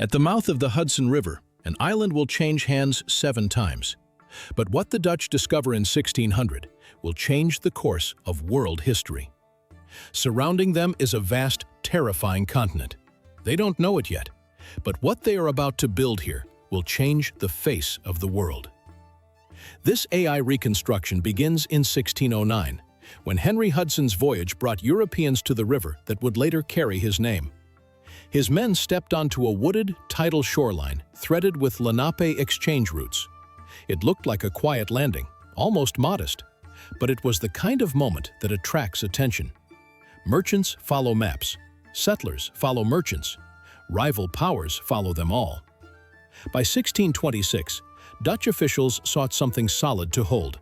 At the mouth of the Hudson River, an island will change hands 7 times. But what the Dutch discover in 1600 will change the course of world history. Surrounding them is a vast, terrifying continent. They don't know it yet, but what they are about to build here will change the face of the world. This AI reconstruction begins in 1609, when Henry Hudson's voyage brought Europeans to the river that would later carry his name. His men stepped onto a wooded, tidal shoreline threaded with Lenape exchange routes. It looked like a quiet landing, almost modest, but it was the kind of moment that attracts attention. Merchants follow maps, settlers follow merchants, rival powers follow them all. By 1626, Dutch officials sought something solid to hold.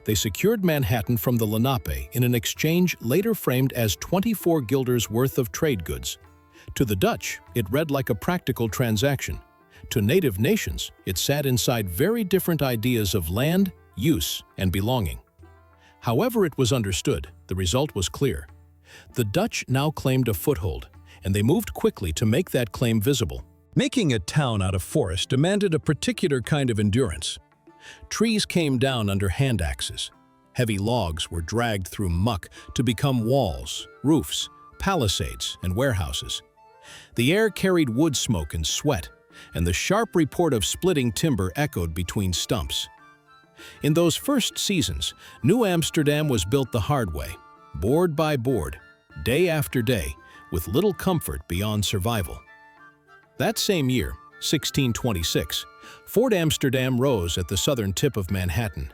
They secured Manhattan from the Lenape in an exchange later framed as 24 guilders worth of trade goods. To the Dutch, it read like a practical transaction. To native nations, it sat inside very different ideas of land, use, and belonging. However it was understood, the result was clear. The Dutch now claimed a foothold, and they moved quickly to make that claim visible. Making a town out of forest demanded a particular kind of endurance. Trees came down under hand axes. Heavy logs were dragged through muck to become walls, roofs, palisades, and warehouses. The air carried wood smoke and sweat, and the sharp report of splitting timber echoed between stumps. In those first seasons, New Amsterdam was built the hard way, board by board, day after day, with little comfort beyond survival. That same year, 1626, Fort Amsterdam rose at the southern tip of Manhattan.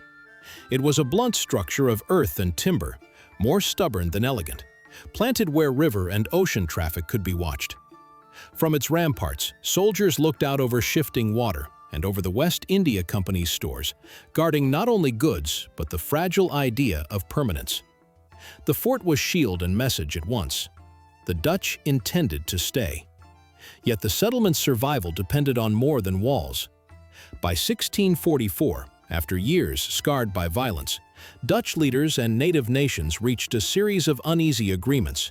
It was a blunt structure of earth and timber, more stubborn than elegant, planted where river and ocean traffic could be watched. From its ramparts, soldiers looked out over shifting water and over the West India Company's stores, guarding not only goods but the fragile idea of permanence. The fort was shield and message at once. The Dutch intended to stay. Yet the settlement's survival depended on more than walls. By 1644, after years scarred by violence, Dutch leaders and native nations reached a series of uneasy agreements.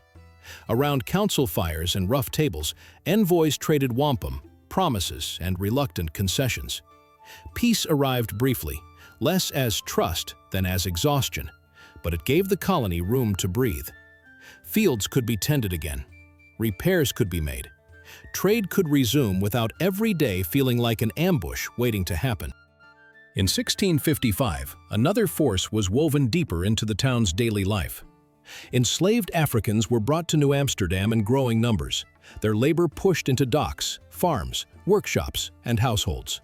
Around council fires and rough tables, envoys traded wampum, promises, and reluctant concessions. Peace arrived briefly, less as trust than as exhaustion, but it gave the colony room to breathe. Fields could be tended again. Repairs could be made. Trade could resume without every day feeling like an ambush waiting to happen. In 1655, another force was woven deeper into the town's daily life. Enslaved Africans were brought to New Amsterdam in growing numbers, their labor pushed into docks, farms, workshops, and households.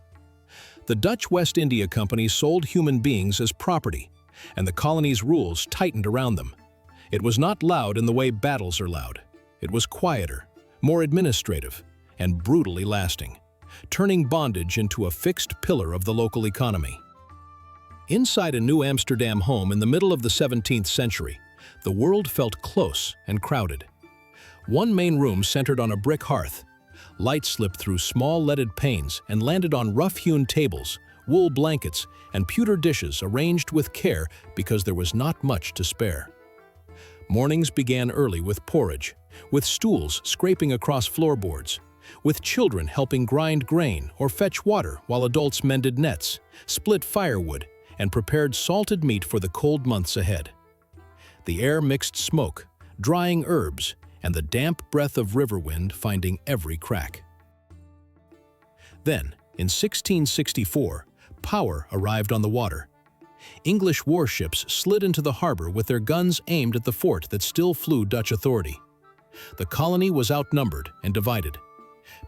The Dutch West India Company sold human beings as property, and the colony's rules tightened around them. It was not loud in the way battles are loud. It was quieter, more administrative, and brutally lasting, turning bondage into a fixed pillar of the local economy. Inside a New Amsterdam home in the middle of the 17th century, the world felt close and crowded. One main room centered on a brick hearth. Light slipped through small leaded panes and landed on rough-hewn tables, wool blankets, and pewter dishes arranged with care because there was not much to spare. Mornings began early with porridge, with stools scraping across floorboards, with children helping grind grain or fetch water while adults mended nets, split firewood, and prepared salted meat for the cold months ahead. The air mixed smoke, drying herbs, and the damp breath of river wind finding every crack. Then, in 1664, power arrived on the water. English warships slid into the harbor with their guns aimed at the fort that still flew Dutch authority. The colony was outnumbered and divided.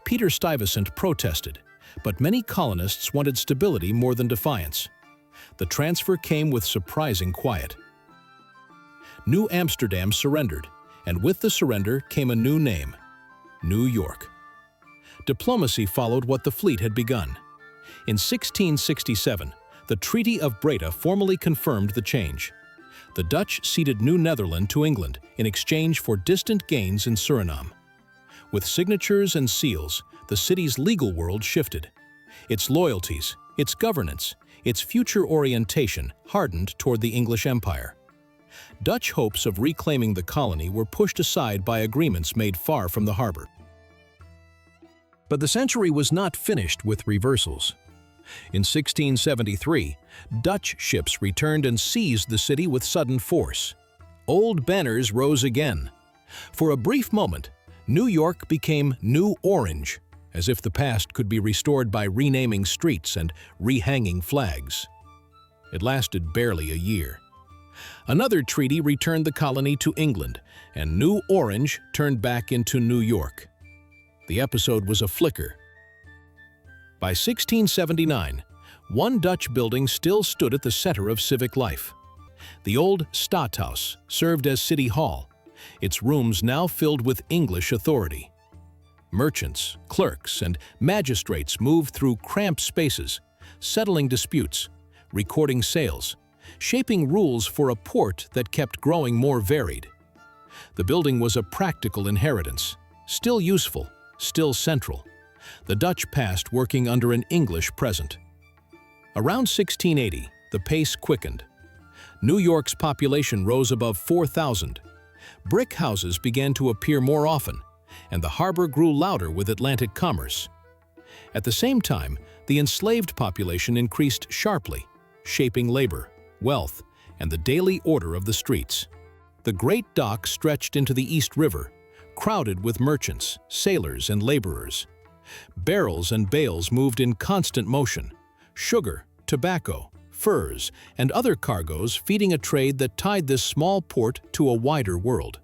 Peter Stuyvesant protested, but many colonists wanted stability more than defiance. The transfer came with surprising quiet. New Amsterdam surrendered, and with the surrender came a new name: New York. Diplomacy followed what the fleet had begun. In 1667, the Treaty of Breda formally confirmed the change. The Dutch ceded New Netherland to England in exchange for distant gains in Suriname. With signatures and seals, the city's legal world shifted. Its loyalties, its governance, its future orientation hardened toward the English Empire. Dutch hopes of reclaiming the colony were pushed aside by agreements made far from the harbor. But the century was not finished with reversals. In 1673, Dutch ships returned and seized the city with sudden force. Old banners rose again. For a brief moment, New York became New Orange, as if the past could be restored by renaming streets and rehanging flags. It lasted barely a year. Another treaty returned the colony to England, and New Orange turned back into New York. The episode was a flicker. By 1679, one Dutch building still stood at the center of civic life. The old Stadhuis served as City Hall, its rooms now filled with English authority. Merchants, clerks, and magistrates moved through cramped spaces, settling disputes, recording sales, shaping rules for a port that kept growing more varied. The building was a practical inheritance, still useful, still central, the Dutch past working under an English present. Around 1680, the pace quickened. New York's population rose above 4,000. Brick houses began to appear more often, and the harbor grew louder with Atlantic commerce. At the same time, the enslaved population increased sharply, shaping labor, wealth, and the daily order of the streets. The Great Dock stretched into the East River, crowded with merchants, sailors, and laborers. Barrels and bales moved in constant motion, sugar, tobacco, furs, and other cargoes feeding a trade that tied this small port to a wider world.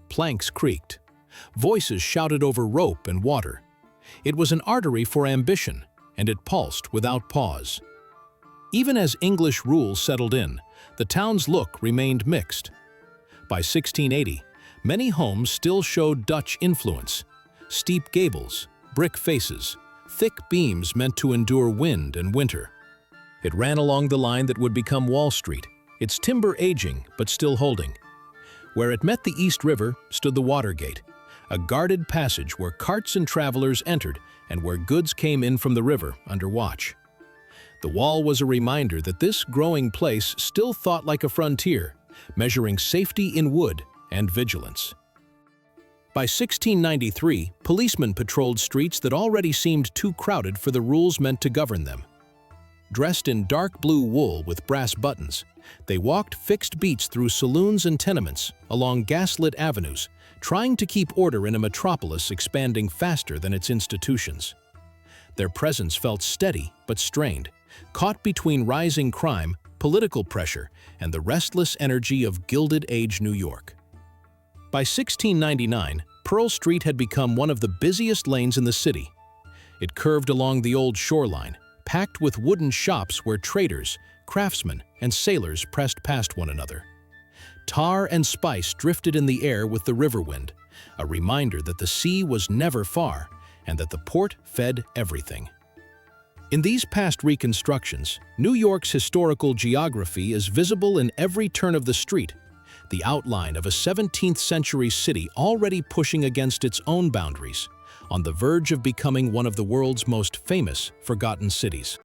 Planks creaked. Voices shouted over rope and water. It was an artery for ambition, and it pulsed without pause. Even as English rule settled in, the town's look remained mixed. By 1680, many homes still showed Dutch influence. Steep gables, brick faces, thick beams meant to endure wind and winter. It ran along the line that would become Wall Street, its timber aging but still holding. Where it met the East River stood the Watergate, a guarded passage where carts and travelers entered and where goods came in from the river under watch. The wall was a reminder that this growing place still thought like a frontier, measuring safety in wood and vigilance. By 1693, policemen patrolled streets that already seemed too crowded for the rules meant to govern them. Dressed in dark blue wool with brass buttons, they walked fixed beats through saloons and tenements, along gaslit avenues, trying to keep order in a metropolis expanding faster than its institutions. Their presence felt steady but strained, caught between rising crime, political pressure, and the restless energy of Gilded Age New York. By 1699, Pearl Street had become one of the busiest lanes in the city. It curved along the old shoreline, packed with wooden shops where traders, craftsmen, and sailors pressed past one another. Tar and spice drifted in the air with the river wind, a reminder that the sea was never far and that the port fed everything. In these past reconstructions, New York's historical geography is visible in every turn of the street, the outline of a 17th-century city already pushing against its own boundaries, on the verge of becoming one of the world's most famous forgotten cities.